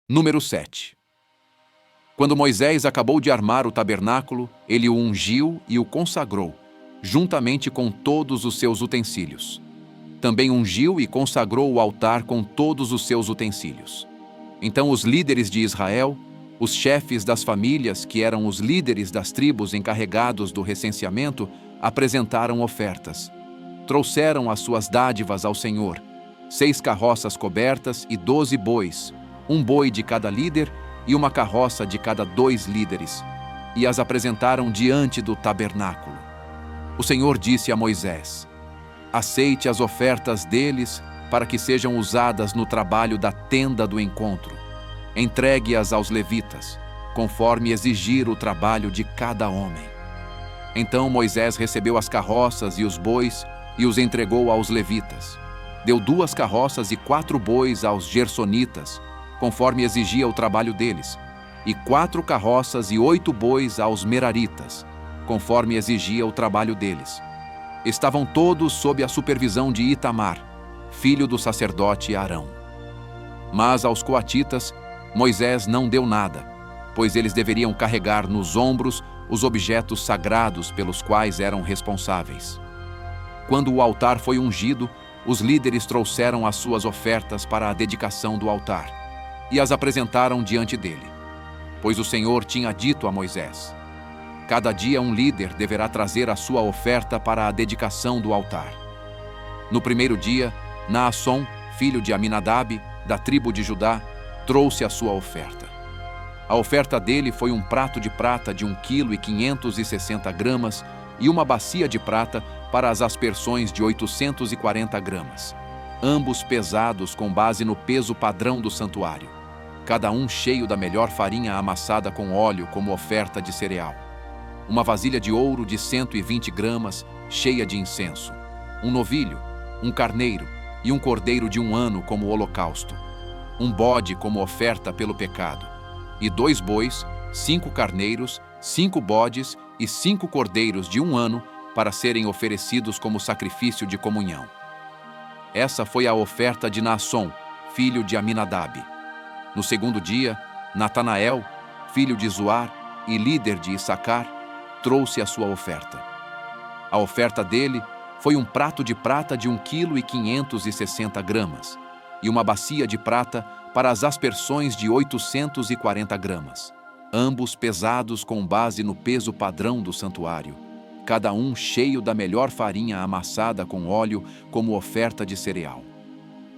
Número 7. Quando Moisés acabou de armar o tabernáculo, ele o ungiu e o consagrou, juntamente com todos os seus utensílios. Também ungiu e consagrou o altar com todos os seus utensílios. Então os líderes de Israel, os chefes das famílias, que eram os líderes das tribos encarregados do recenseamento, apresentaram ofertas. Trouxeram as suas dádivas ao Senhor: 6 carroças cobertas e 12 bois, um boi de cada líder e uma carroça de cada 2 líderes, e as apresentaram diante do tabernáculo. O Senhor disse a Moisés: aceite as ofertas deles para que sejam usadas no trabalho da tenda do encontro. Entregue-as aos levitas, conforme exigir o trabalho de cada homem. Então Moisés recebeu as carroças e os bois e os entregou aos levitas. Deu 2 carroças e 4 bois aos gersonitas, conforme exigia o trabalho deles, e 4 carroças e 8 bois aos meraritas, conforme exigia o trabalho deles. Estavam todos sob a supervisão de Itamar, filho do sacerdote Arão. Mas aos coatitas, Moisés não deu nada, pois eles deveriam carregar nos ombros os objetos sagrados pelos quais eram responsáveis. Quando o altar foi ungido, os líderes trouxeram as suas ofertas para a dedicação do altar e as apresentaram diante dele, pois o Senhor tinha dito a Moisés: cada dia um líder deverá trazer a sua oferta para a dedicação do altar. No primeiro dia, Naasson, filho de Aminadab, da tribo de Judá, trouxe a sua oferta. A oferta dele foi um prato de prata de 1,560 kg e uma bacia de prata para as aspersões de 840 gramas, ambos pesados com base no peso padrão do santuário, cada um cheio da melhor farinha amassada com óleo como oferta de cereal. Uma vasilha de ouro de 120 gramas, cheia de incenso, um novilho, um carneiro e um cordeiro de 1 ano como holocausto, um bode como oferta pelo pecado, e 2 bois, 5 carneiros, 5 bodes e 5 cordeiros de 1 ano para serem oferecidos como sacrifício de comunhão. Essa foi a oferta de Naasson, filho de Aminadab. No segundo dia, Natanael, filho de Zuar e líder de Issacar, trouxe a sua oferta. A oferta dele foi um prato de prata de 1,560 kg e uma bacia de prata para as aspersões de 840 gramas, ambos pesados com base no peso padrão do santuário, cada um cheio da melhor farinha amassada com óleo como oferta de cereal.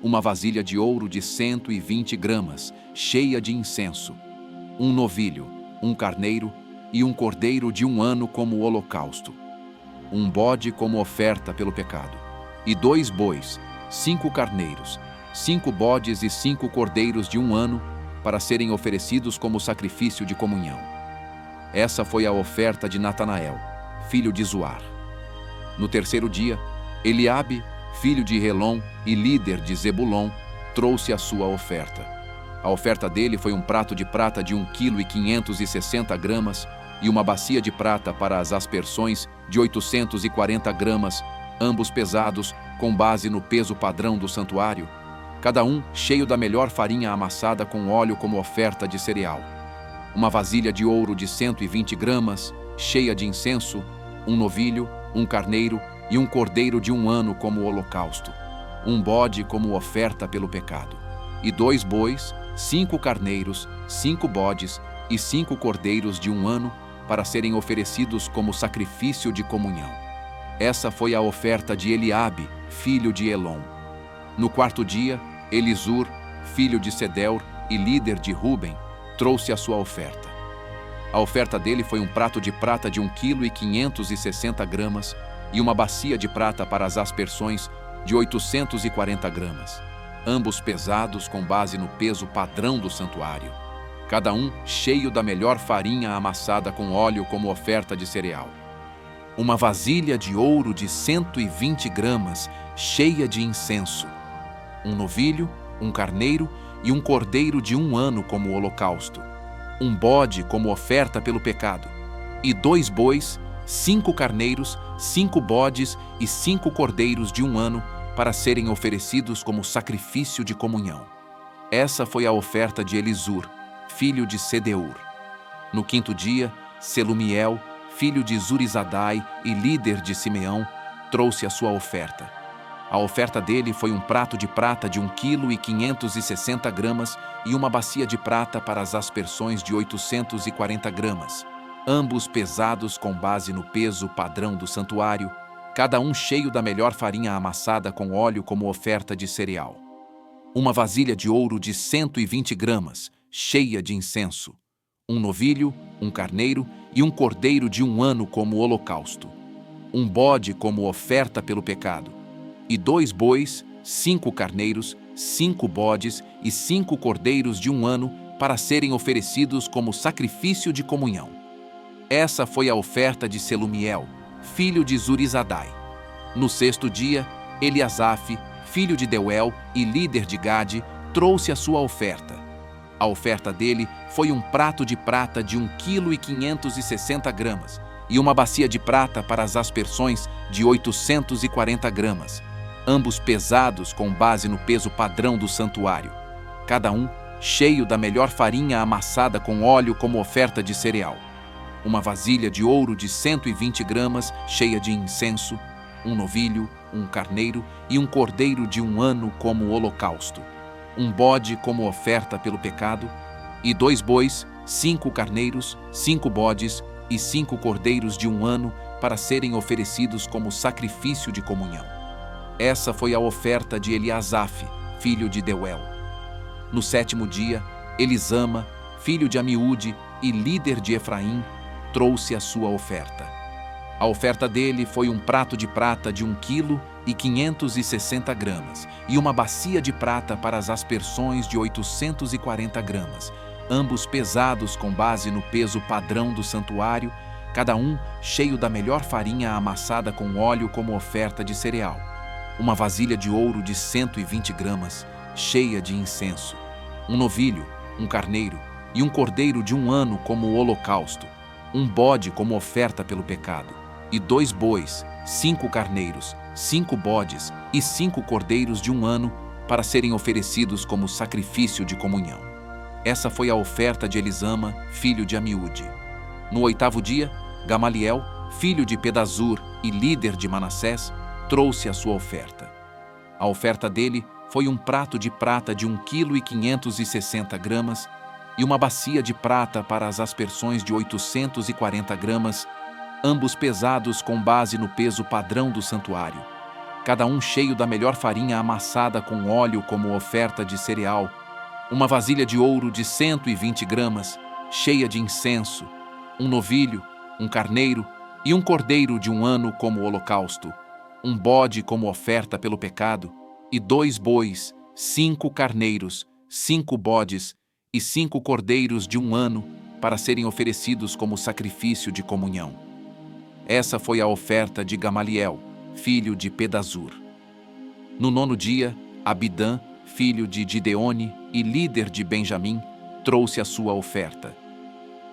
Uma vasilha de ouro de 120 gramas, cheia de incenso, um novilho, um carneiro e um cordeiro de 1 ano como holocausto, um bode como oferta pelo pecado, e 2 bois, 5 carneiros, 5 bodes e 5 cordeiros de 1 ano para serem oferecidos como sacrifício de comunhão. Essa foi a oferta de Natanael, filho de Zuar. No terceiro dia, Eliabe, filho de Helom e líder de Zebulon, trouxe a sua oferta. A oferta dele foi um prato de prata de 1,560 kg e uma bacia de prata para as aspersões de 840 gramas, ambos pesados com base no peso padrão do santuário, cada um cheio da melhor farinha amassada com óleo como oferta de cereal. Uma vasilha de ouro de 120 gramas, cheia de incenso, um novilho, um carneiro e um cordeiro de 1 ano como holocausto, um bode como oferta pelo pecado, e 2 bois, 5 carneiros, 5 bodes e 5 cordeiros de 1 ano para serem oferecidos como sacrifício de comunhão. Essa foi a oferta de Eliabe, filho de Helom. No quarto dia, Elisur, filho de Sedeur e líder de Ruben, trouxe a sua oferta. A oferta dele foi um prato de prata de 1,560 kg e uma bacia de prata para as aspersões de 840 gramas, ambos pesados com base no peso padrão do santuário, cada um cheio da melhor farinha amassada com óleo como oferta de cereal. Uma vasilha de ouro de 120 gramas, cheia de incenso, um novilho, um carneiro e um cordeiro de 1 ano como holocausto, um bode como oferta pelo pecado, e 2 bois, 5 carneiros, 5 bodes e 5 cordeiros de 1 ano para serem oferecidos como sacrifício de comunhão. Essa foi a oferta de Elisur, filho de Sedeur. No quinto dia, Selumiel, filho de Zurizadai e líder de Simeão, trouxe a sua oferta. A oferta dele foi um prato de prata de 1,560 kg e uma bacia de prata para as aspersões de 840 gramas, ambos pesados com base no peso padrão do santuário, cada um cheio da melhor farinha amassada com óleo como oferta de cereal. Uma vasilha de ouro de 120 gramas, cheia de incenso, um novilho, um carneiro e um cordeiro de 1 ano como holocausto, um bode como oferta pelo pecado, e 2 bois, 5 carneiros, 5 bodes e 5 cordeiros de 1 ano para serem oferecidos como sacrifício de comunhão. Essa foi a oferta de Selumiel, filho de Zurizadai. No sexto dia, Eliasaf, filho de Deuel e líder de Gade, trouxe a sua oferta. A oferta dele foi um prato de prata de 1,560 kg e uma bacia de prata para as aspersões de 840 gramas, ambos pesados com base no peso padrão do santuário, cada um cheio da melhor farinha amassada com óleo como oferta de cereal. Uma vasilha de ouro de 120 gramas cheia de incenso, um novilho, um carneiro e um cordeiro de 1 ano como holocausto, um bode como oferta pelo pecado, e 2 bois, 5 carneiros, 5 bodes e 5 cordeiros de 1 ano para serem oferecidos como sacrifício de comunhão. Essa foi a oferta de Eliasaf, filho de Deuel. No sétimo dia, Elisama, filho de Amiúde e líder de Efraim, trouxe a sua oferta. A oferta dele foi um prato de prata de 1,560 kg e uma bacia de prata para as aspersões de 840 gramas, ambos pesados com base no peso padrão do santuário, cada um cheio da melhor farinha amassada com óleo como oferta de cereal. Uma vasilha de ouro de 120 gramas, cheia de incenso, um novilho, um carneiro e um cordeiro de 1 ano como holocausto, um bode como oferta pelo pecado, e 2 bois, 5 carneiros, 5 bodes e 5 cordeiros de 1 ano para serem oferecidos como sacrifício de comunhão. Essa foi a oferta de Elisama, filho de Amiúde. No oitavo dia, Gamaliel, filho de Pedazur e líder de Manassés, trouxe a sua oferta. A oferta dele foi um prato de prata de 1,560 kg e uma bacia de prata para as aspersões de 840 gramas, ambos pesados com base no peso padrão do santuário, cada um cheio da melhor farinha amassada com óleo como oferta de cereal, uma vasilha de ouro de 120 gramas, cheia de incenso, um novilho, um carneiro e um cordeiro de 1 ano como holocausto, um bode como oferta pelo pecado, e 2 bois, 5 carneiros, 5 bodes e 5 cordeiros de 1 ano para serem oferecidos como sacrifício de comunhão. Essa foi a oferta de Gamaliel, filho de Pedazur. No nono dia, Abidã, filho de Gideone e líder de Benjamim, trouxe a sua oferta.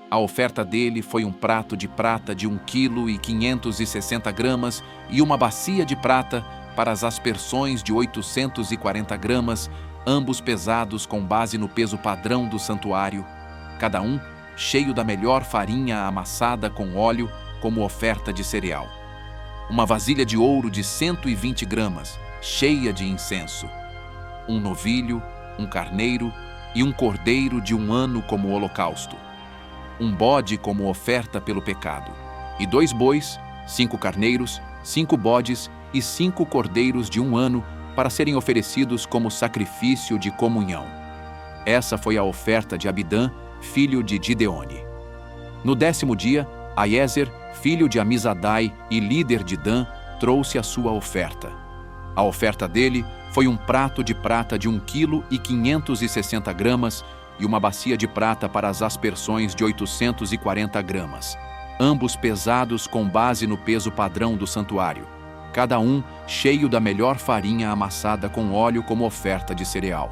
A oferta dele foi um prato de prata de 1,560 kg e uma bacia de prata para as aspersões de 840 gramas, ambos pesados com base no peso padrão do santuário, cada um cheio da melhor farinha amassada com óleo como oferta de cereal. Uma vasilha de ouro de 120 gramas, cheia de incenso, um novilho, um carneiro e um cordeiro de 1 ano como holocausto, um bode como oferta pelo pecado, e 2 bois, 5 carneiros, 5 bodes e 5 cordeiros de 1 ano para serem oferecidos como sacrifício de comunhão. Essa foi a oferta de Abidã, filho de Gideone. No 10º dia, Aiezer, filho de Amizadai e líder de Dan, trouxe a sua oferta. A oferta dele foi um prato de prata de 1,560 kg e uma bacia de prata para as aspersões de 840 gramas, ambos pesados com base no peso padrão do santuário, cada um cheio da melhor farinha amassada com óleo como oferta de cereal.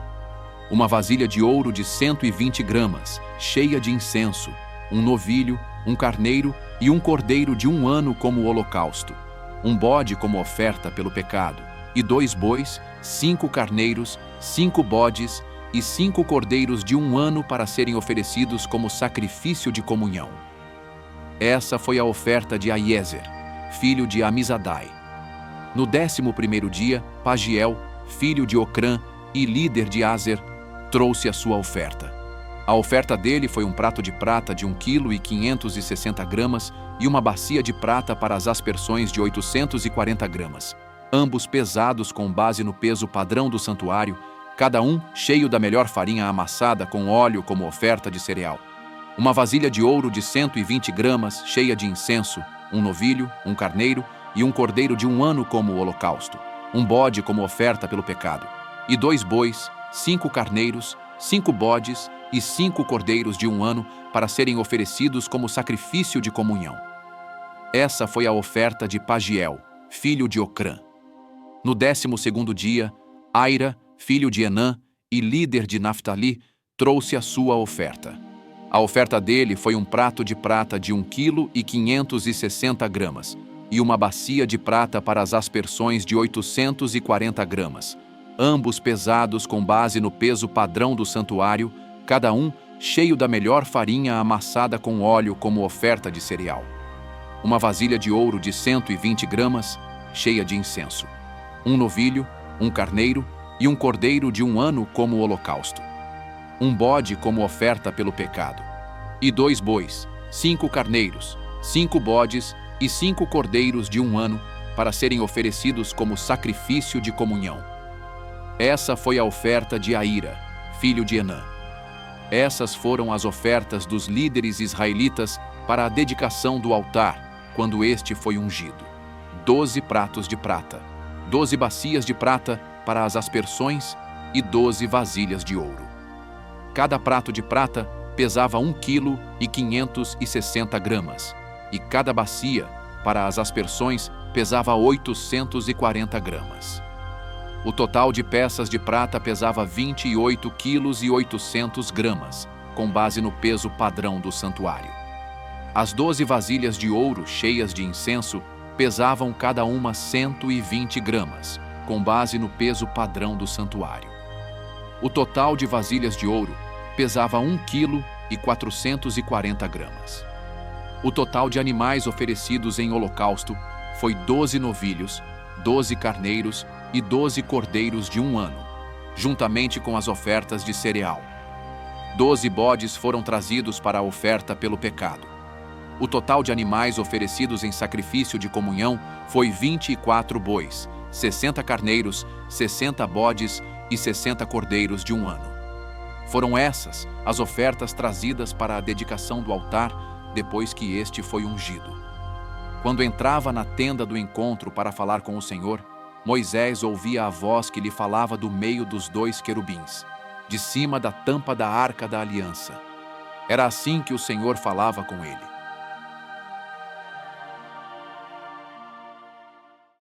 Uma vasilha de ouro de 120 gramas, cheia de incenso, um novilho, um carneiro e um cordeiro de 1 ano como holocausto, um bode como oferta pelo pecado, e 2 bois, 5 carneiros, 5 bodes e 5 cordeiros de 1 ano para serem oferecidos como sacrifício de comunhão. Essa foi a oferta de Aiezer, filho de Amizadai. No 11º dia, Pagiel, filho de Ocrã e líder de Azer, trouxe a sua oferta. A oferta dele foi um prato de prata de 1,560 kg e uma bacia de prata para as aspersões de 840 gramas, ambos pesados com base no peso padrão do santuário, cada um cheio da melhor farinha amassada com óleo como oferta de cereal. Uma vasilha de ouro de 120 gramas cheia de incenso, um novilho, um carneiro e um cordeiro de 1 ano como holocausto, um bode como oferta pelo pecado, e 2 bois, 5 carneiros, 5 bodes e 5 cordeiros de 1 ano para serem oferecidos como sacrifício de comunhão. Essa foi a oferta de Pagiel, filho de Ocrã. No 12º dia, Aira, filho de Enã e líder de Naftali, trouxe a sua oferta. A oferta dele foi um prato de prata de 1,560 kg e uma bacia de prata para as aspersões de 840 gramas, ambos pesados com base no peso padrão do santuário, cada um cheio da melhor farinha amassada com óleo como oferta de cereal. Uma vasilha de ouro de 120 gramas, cheia de incenso. Um novilho, um carneiro e um cordeiro de 1 ano como holocausto. Um bode como oferta pelo pecado. E 2 bois, 5 carneiros, 5 bodes e 5 cordeiros de 1 ano para serem oferecidos como sacrifício de comunhão. Essa foi a oferta de Aira, filho de Enã. Essas foram as ofertas dos líderes israelitas para a dedicação do altar, quando este foi ungido. 12 pratos de prata, 12 bacias de prata para as aspersões e 12 vasilhas de ouro. Cada prato de prata pesava 1,560 kg, e cada bacia, para as aspersões, pesava 840 gramas. O total de peças de prata pesava 28,8 kg, com base no peso padrão do santuário. As 12 vasilhas de ouro cheias de incenso pesavam cada uma 120 gramas, com base no peso padrão do santuário. O total de vasilhas de ouro pesava 1,440 kg. O total de animais oferecidos em holocausto foi 12 novilhos, 12 carneiros e 12 cordeiros de 1 ano, juntamente com as ofertas de cereal. 12 bodes foram trazidos para a oferta pelo pecado. O total de animais oferecidos em sacrifício de comunhão foi 24 bois, 60 carneiros, 60 bodes e 60 cordeiros de 1 ano. Foram essas as ofertas trazidas para a dedicação do altar depois que este foi ungido. Quando entrava na tenda do encontro para falar com o Senhor, Moisés ouvia a voz que lhe falava do meio dos 2 querubins, de cima da tampa da arca da aliança. Era assim que o Senhor falava com ele.